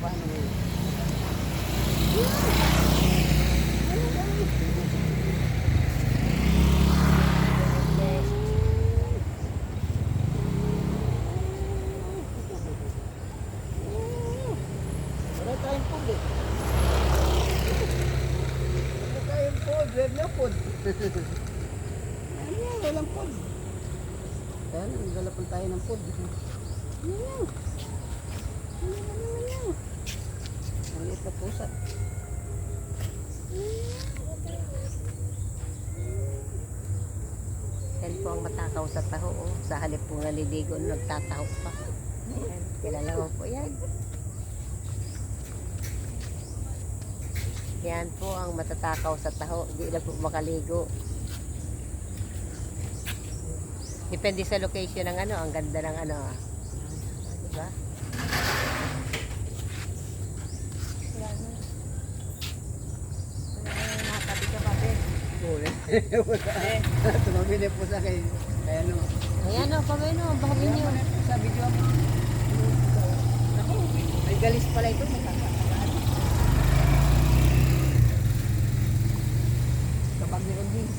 paano mo yun? Wala tayong food eh. Wala tayong food. Wala na food. Ano yan? Walang food. Kaya nagdalapan tayo ng food. Ano yan? Ano yan? Ang liit na pusa. Yan po ang matakaw sa taho. Oh. Sa halip po naliligo, nagtataho pa. Yan, kilala mo po yan. Yan po ang matatakaw sa taho. Hindi na po makaligo. Depende sa location ng ano. Ang ganda ng ano. Diba? Nakatabi ka pa, Ben. Tumabili po sa akin. Kaya ano. Ayan o, pamay no. Baka ninyo. Sa video mo. Ako, may galis pala ito. Magkakakaan. Kapag meron din.